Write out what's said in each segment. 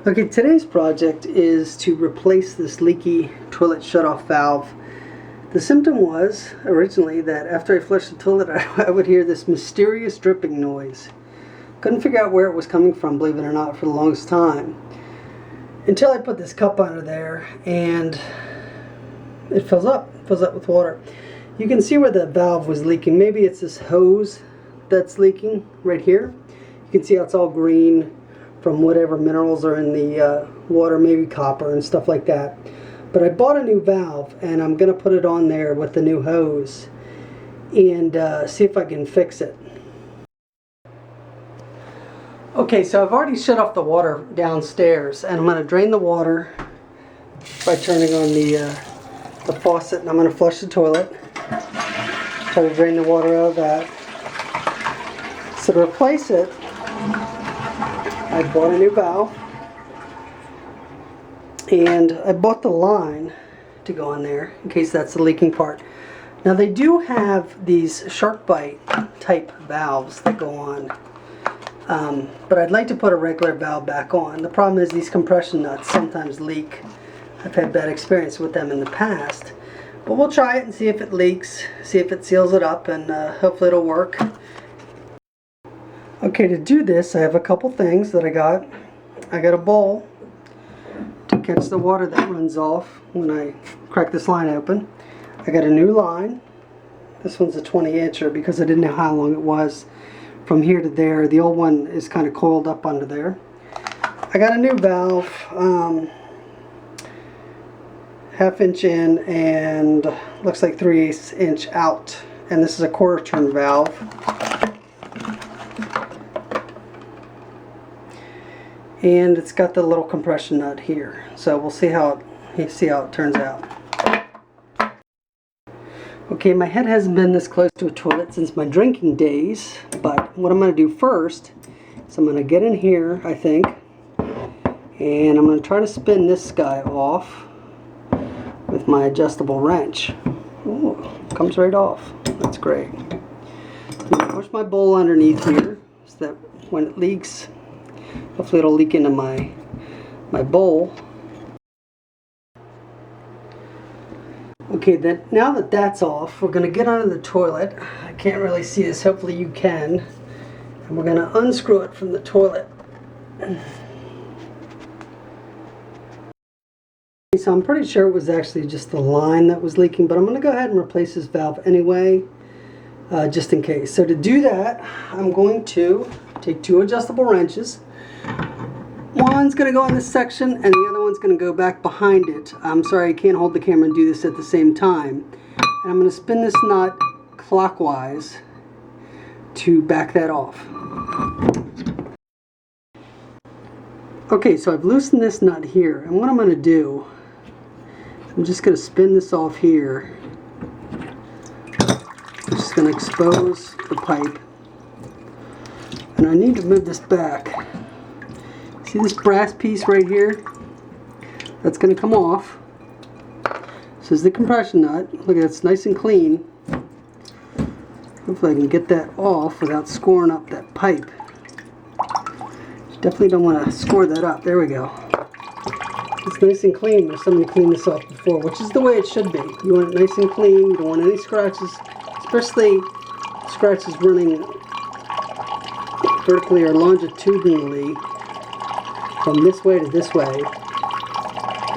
Okay, today's project is to replace this leaky toilet shutoff valve. The symptom was originally that after I flushed the toilet I would hear this mysterious dripping noise. Couldn't figure out where it was coming from, believe it or not, for the longest time. Until I put this cup under there and it fills up with water. You can see where the valve was leaking. Maybe it's this hose that's leaking right here. You can see how it's all green from whatever minerals are in the water, maybe copper and stuff like that. But I bought a new valve and I'm going to put it on there with the new hose and see if I can fix it. Okay, so I've already shut off the water downstairs and I'm going to drain the water by turning on the faucet, and I'm going to flush the toilet. Try to drain the water out of that. So to replace it, I bought a new valve, and I bought the line to go on there in case that's the leaking part. Now they do have these shark bite type valves that go on, but I'd like to put a regular valve back on. The problem is these compression nuts sometimes leak. I've had bad experience with them in the past, but we'll try it and see if it leaks, see if it seals it up, and hopefully it'll work. Okay, to do this I have a couple things that I got. I got a bowl to catch the water that runs off when I crack this line open. I got a new line. This one's a 20-incher because I didn't know how long it was from here to there. The old one is kind of coiled up under there. I got a new valve, 1/2 inch in and looks like 3/8 inch out, and this is a 1/4 turn valve. And it's got the little compression nut here, so we'll see how it turns out. Okay, my head hasn't been this close to a toilet since my drinking days, but what I'm going to do first is I'm going to get in here, I think, and I'm going to try to spin this guy off with my adjustable wrench. Ooh, comes right off. That's great. I'm going to push my bowl underneath here so that when it leaks, hopefully it'll leak into my bowl. Okay, then now that that's off, we're going to get under the toilet. I can't really see this, hopefully you can. And we're going to unscrew it from the toilet. So I'm pretty sure it was actually just the line that was leaking, but I'm going to go ahead and replace this valve anyway, just in case. So to do that, I'm going to take 2 adjustable wrenches. One's going to go in this section and the other one's going to go back behind it. I'm sorry I can't hold the camera and do this at the same time. And I'm going to spin this nut clockwise to back that off. Okay, so I've loosened this nut here, and what I'm going to do, I'm just going to spin this off here. I'm just going to expose the pipe. And I need to move this back. See this brass piece right here? That's going to come off. This is the compression nut. Look at it, it's nice and clean. Hopefully I can get that off without scoring up that pipe. Definitely don't want to score that up. There we go. It's nice and clean. There's somebody cleaned this off before, which is the way it should be. You want it nice and clean. You don't want any scratches, especially scratches running vertically or longitudinally from this way to this way.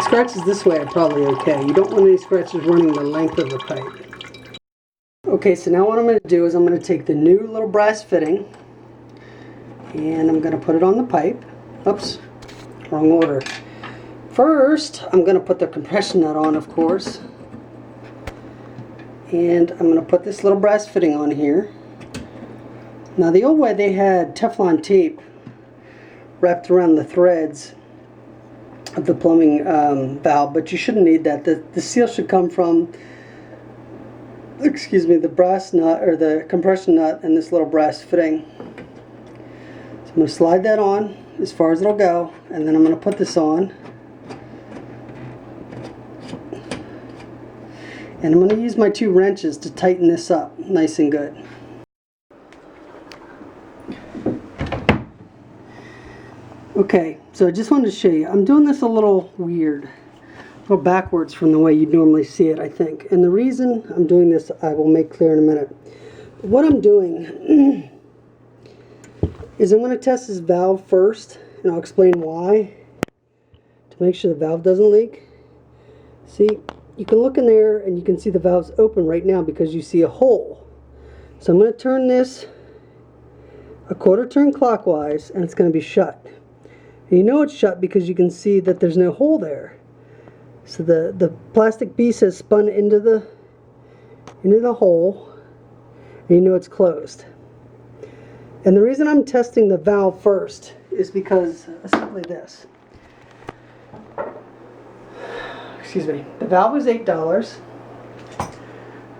Scratches this way are probably okay. You don't want any scratches running the length of the pipe. Okay, so now what I'm going to do is I'm going to take the new little brass fitting and I'm going to put it on the pipe. Oops, wrong order. First, I'm going to put the compression nut on, of course. And I'm going to put this little brass fitting on here. Now the old way they had Teflon tape wrapped around the threads of the plumbing valve, but you shouldn't need that. The seal should come from, the brass nut or the compression nut and this little brass fitting. So I'm going to slide that on as far as it'll go, and then I'm going to put this on. And I'm going to use my 2 wrenches to tighten this up nice and good. Okay, so I just wanted to show you. I'm doing this a little weird, a little backwards from the way you'd normally see it, I think. And the reason I'm doing this, I will make clear in a minute. But what I'm doing is I'm going to test this valve first, and I'll explain why, to make sure the valve doesn't leak. See, you can look in there and you can see the valve's open right now because you see a hole. So I'm going to turn this a quarter turn clockwise, and it's going to be shut. And you know it's shut because you can see that there's no hole there. So the plastic piece has spun into the hole, and you know it's closed. And the reason I'm testing the valve first is because simply this. Excuse me. The valve was $8.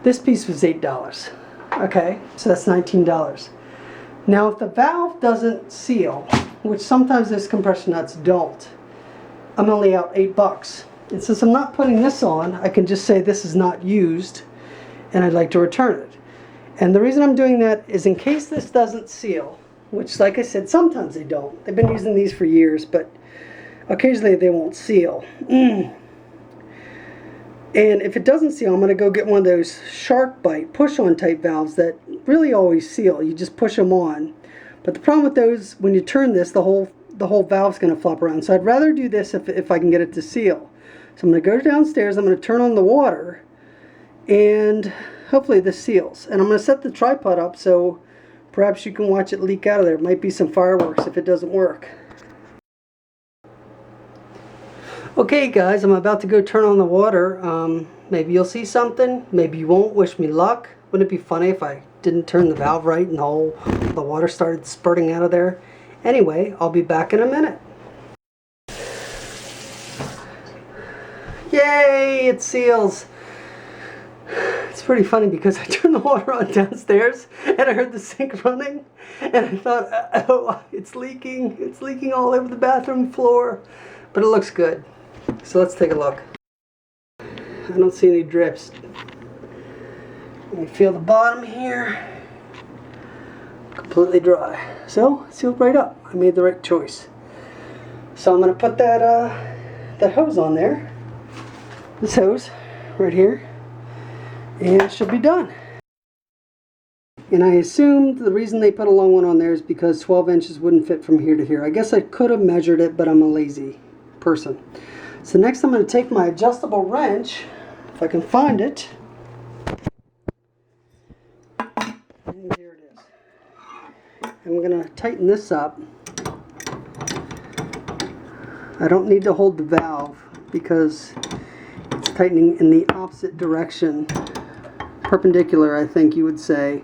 This piece was $8. Okay, so that's $19. Now if the valve doesn't seal, which sometimes those compression nuts don't, I'm only out $8. And since I'm not putting this on, I can just say this is not used and I'd like to return it. And the reason I'm doing that is in case this doesn't seal, which, like I said, sometimes they don't. They've been using these for years, but occasionally they won't seal. And if it doesn't seal, I'm going to go get one of those shark bite push-on type valves that really always seal. You just push them on. But the problem with those, when you turn this, the whole valve's going to flop around. So I'd rather do this if I can get it to seal. So I'm going to go downstairs, I'm going to turn on the water, and hopefully this seals. And I'm going to set the tripod up so perhaps you can watch it leak out of there. It might be some fireworks if it doesn't work. Okay guys, I'm about to go turn on the water. Maybe you'll see something, maybe you won't. Wish me luck. Wouldn't it be funny if I didn't turn the valve right and the water started spurting out of there? Anyway, I'll be back in a minute. Yay, it seals. It's pretty funny because I turned the water on downstairs and I heard the sink running and I thought, oh, it's leaking. It's leaking all over the bathroom floor. But it looks good. So let's take a look. I don't see any drips. Let me feel the bottom here. Completely dry. So it sealed right up. I made the right choice. So I'm going to put that hose on there. This hose right here. And it should be done. And I assumed the reason they put a long one on there is because 12 inches wouldn't fit from here to here. I guess I could have measured it, but I'm a lazy person. So next I'm going to take my adjustable wrench, if I can find it. And here it is. I'm going to tighten this up. I don't need to hold the valve because it's tightening in the opposite direction. Perpendicular, I think you would say,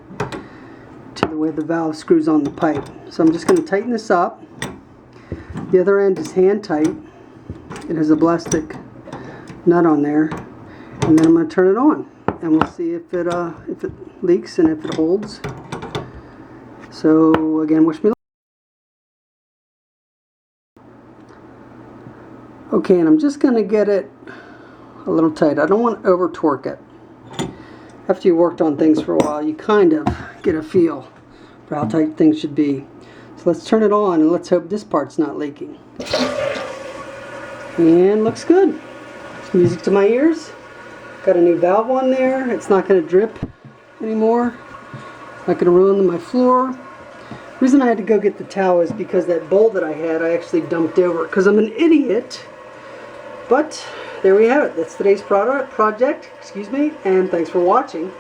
to the way the valve screws on the pipe. So I'm just going to tighten this up. The other end is hand tight. It has a plastic nut on there, and then I'm going to turn it on, and we'll see if it leaks and if it holds. So again, wish me luck. Okay, and I'm just going to get it a little tight. I don't want to over torque it. After you worked on things for a while, you kind of get a feel for how tight things should be. So let's turn it on and let's hope this part's not leaking. And looks good. It's music to my ears. Got a new valve on there. It's not going to drip anymore. Not going to ruin my floor. The reason I had to go get the towel is because that bowl that I had, I actually dumped over because I'm an idiot. But there we have it. That's today's project. Excuse me. And thanks for watching.